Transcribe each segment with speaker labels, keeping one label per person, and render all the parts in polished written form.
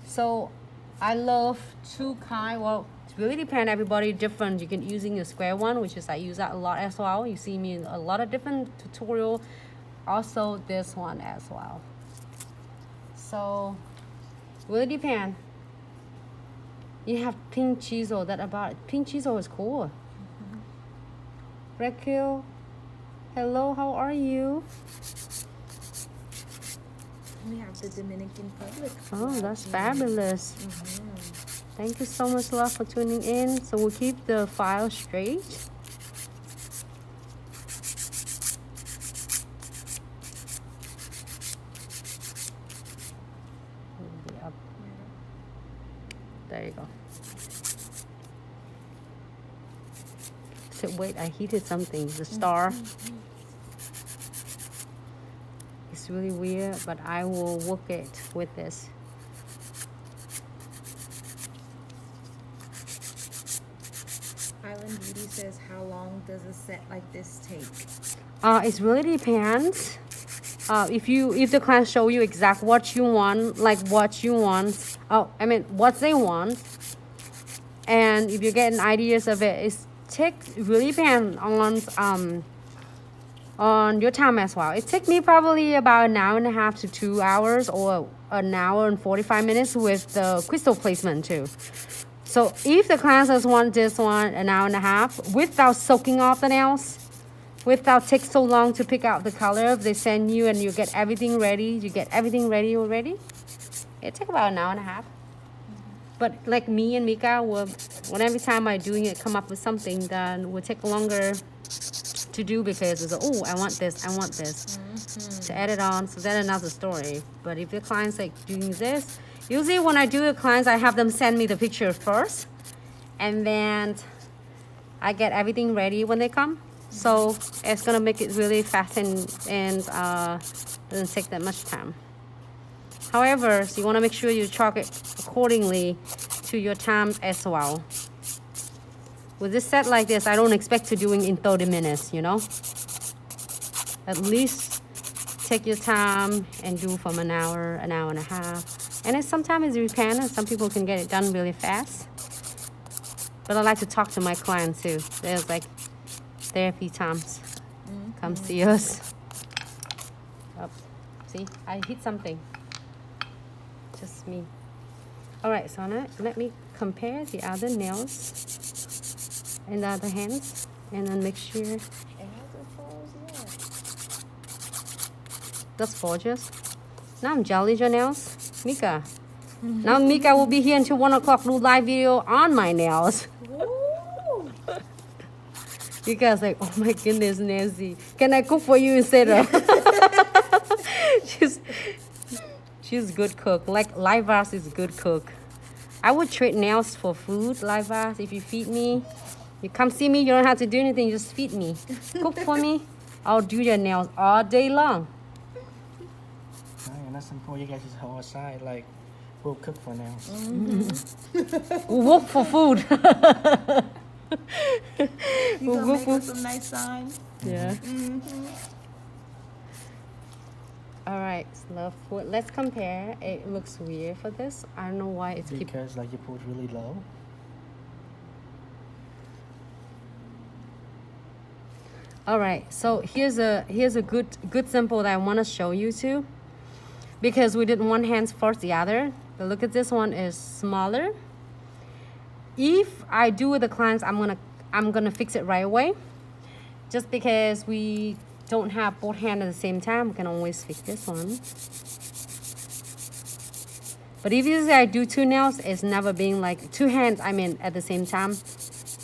Speaker 1: So I love two kind. Well, it really depends. Everybody different. You can using a square one, which is I use that a lot as well. You see me in a lot of different tutorial. Also this one as well. So really depend. You have pink chisel. That about it. Pink chisel is cool. Raquel, hello. How are you?
Speaker 2: We have the Dominican Republic.
Speaker 1: Oh, that's fabulous. Thank you so much, love, for tuning in. So we'll keep the file straight. Yep. There you go. So wait, I heated something. The star. It's really weird, but I will work it with this.
Speaker 2: Island Beauty says, how long does a set like this take?
Speaker 1: It really depends. If the client show you exact what you want, like what you want. Oh, I mean what they want, and if you get an ideas of it, it really depends on your time as well. It takes me probably about an hour and a half to 2 hours, or an hour and 45 minutes with the crystal placement too. So if the client just want this one an hour and a half without soaking off the nails, without take so long to pick out the color, if they send you and you get everything ready, already, it take about an hour and a half. But like me and Mika, when every time I doing it, come up with something that will take longer to do, because it's oh, I want this, to add it on. So that's another story. But if the client's like doing this, usually when I do the clients, I have them send me the picture first, and then I get everything ready when they come. So it's gonna make it really fast and doesn't take that much time. However, so you want to make sure you chalk it accordingly to your time as well. With this set like this, I don't expect to doing in 30 minutes, you know. At least take your time and do from an hour and a half. And sometimes it depends, and some people can get it done really fast. But I like to talk to my clients too. There's like therapy times. Come see us. Oh, see, I hit something. Just me. All right, so now let me compare the other nails and the other hands, and then make sure.
Speaker 2: It hasn't froze yet.
Speaker 1: That's gorgeous. Now I'm jelly your nails, Mika. Now Mika will be here until 1 o'clock, do live video on my nails.
Speaker 2: Woo!
Speaker 1: You guys like, oh my goodness, Nancy, can I cook for you instead of? She's a good cook. Like Livas is a good cook. I would trade nails for food, Livas. If you feed me, you come see me, you don't have to do anything, just feed me. Cook for me, I'll do your nails all day long.
Speaker 3: And at some point, you guys just hold aside, like, we'll cook for now.
Speaker 1: We'll work for food.
Speaker 2: You gonna make us some nice signs?
Speaker 1: Yeah. All right, love food. Let's compare. It looks weird for this. I don't know why it's keep.
Speaker 3: Because like you pulled really low.
Speaker 1: All right, so here's a good sample that I want to show you too, because we did one hand first, the other. But look at this one is smaller. If I do with the clients, I'm gonna fix it right away, just because we don't have both hands at the same time. We can always fix this one. But if you say I do two nails, it's never being like two hands, I mean, at the same time,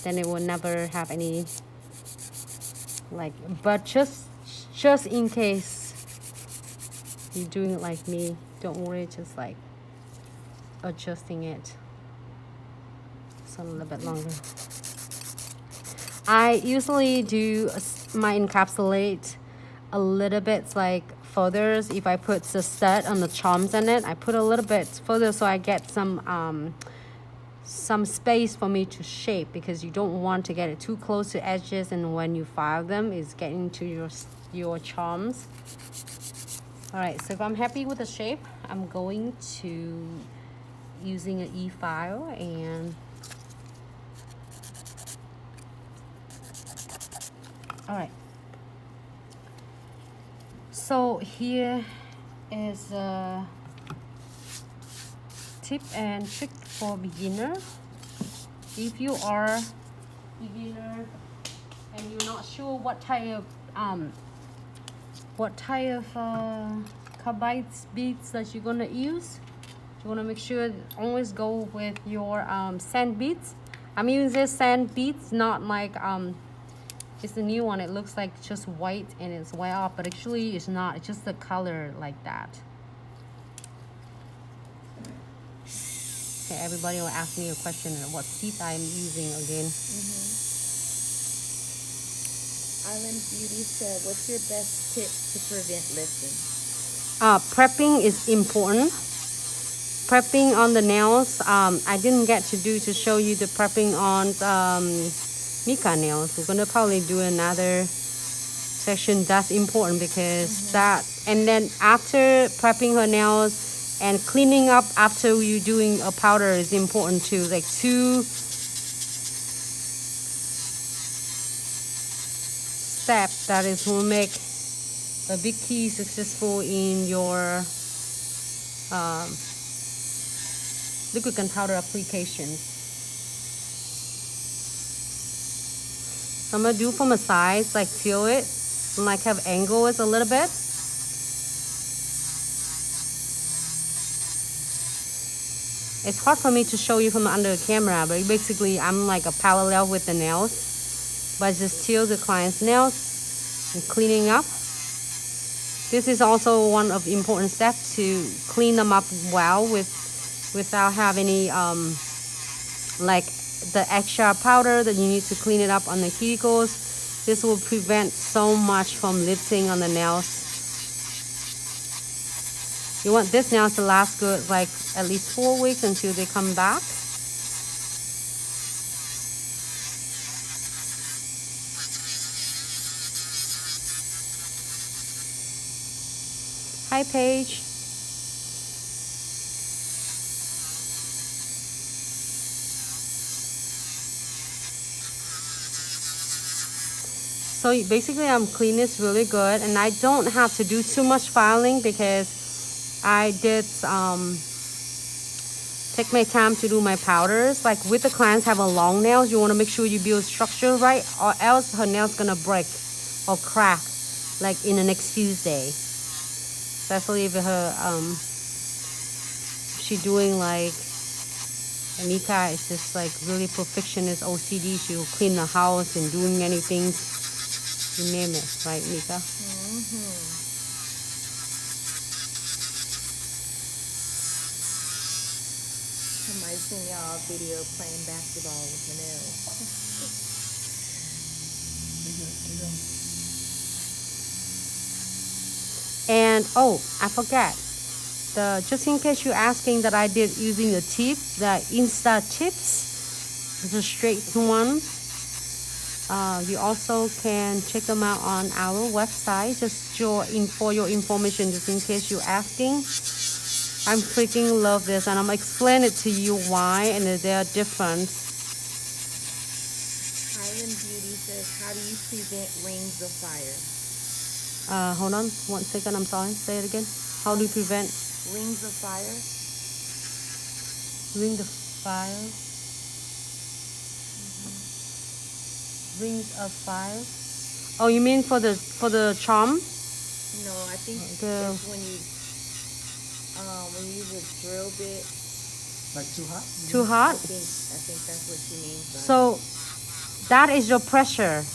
Speaker 1: then it will never have any, like, but just in case you're doing it like me, don't worry, just like adjusting it. It's a little bit longer. I usually do my encapsulate a little bit like further. If I put the stud on the charms in it, I put a little bit further so I get some space for me to shape, because you don't want to get it too close to edges, and when you file them, it's getting to your charms. All right, so if I'm happy with the shape, I'm going to using an e-file, and all right. So here is a tip and trick for beginner. If you are beginner and you're not sure what type of carbide beads that you're gonna use, you wanna make sure always go with your sand beads. I'm using this sand beads, not like it's the new one. It looks like just white and it's way off, but actually it's not. It's just the color like that. Okay, everybody will ask me a question of what teeth I'm using again.
Speaker 2: Island Beauty said, what's your best tip to prevent lifting?
Speaker 1: Prepping is important. Prepping on the nails, I didn't get to show you the prepping on Mika nails. We're gonna probably do another section. That's important because that, and then after prepping her nails and cleaning up after you doing a powder is important too. Like 2 steps that is will make a big key successful in your liquid and powder application. So I'm gonna do from the sides, like feel it, and like have angle it a little bit. It's hard for me to show you from under the camera, but basically I'm like a parallel with the nails, but just till the client's nails and cleaning up. This is also one of the important steps to clean them up well without having any like the extra powder that you need to clean it up on the cuticles. This will prevent so much from lifting on the nails. You want this nails to last good, like at least 4 weeks until they come back. Hi, Paige. So basically I'm cleaning this really good, and I don't have to do too much filing because I did take my time to do my powders. Like with the clients have a long nails, you want to make sure you build structure right, or else her nail's gonna break or crack like in the next few days. Especially if her she doing like Mika is just like really perfectionist OCD. She will clean the house and doing many things. You name it, right, Mika?
Speaker 2: Somebody seen y'all a video playing basketball with my nails.
Speaker 1: And oh, I forgot. Just in case you're asking that I did using the tip, the Insta tips, the straight one. You also can check them out on our website. Just for your information, just in case you're asking. I freaking love this, and I'm explaining it to you why and they are different.
Speaker 2: Island Beauty says, how do you prevent rings of fire?
Speaker 1: Hold on 1 second. I'm sorry. Say it again. How do you prevent
Speaker 2: Rings of fire?
Speaker 1: ring the fire? Rings of fire. Oh, you mean for the charm?
Speaker 2: No, I think
Speaker 1: The-
Speaker 2: it's when you use a drill bit.
Speaker 3: Like too hot?
Speaker 1: Too hot?
Speaker 2: I think that's what she means. By
Speaker 1: So that is your pressure.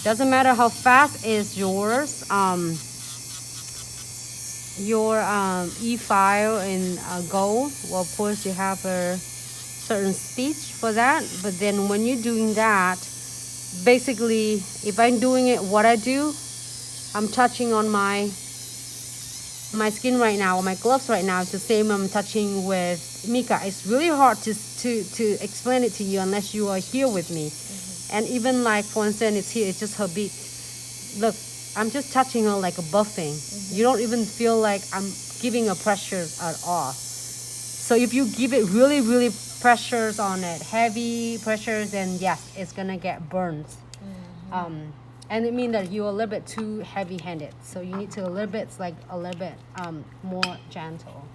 Speaker 1: Doesn't matter how fast is yours. Your e-file and Go. Well, of course you have a certain speed for that. But then when you're doing that, basically, if I'm doing it, what I do, I'm touching on my skin right now, or my gloves right now. It's the same I'm touching with Mika. It's really hard to explain it to you unless you are here with me. And even like, for instance, it's here, it's just her beat. Look, I'm just touching her like a buffing. You don't even feel like I'm giving a pressure at all. So if you give it really, really pressures on it, heavy pressures, then yes, it's gonna get burned. And it means that you're a little bit too heavy-handed. So you need to a little bit more gentle.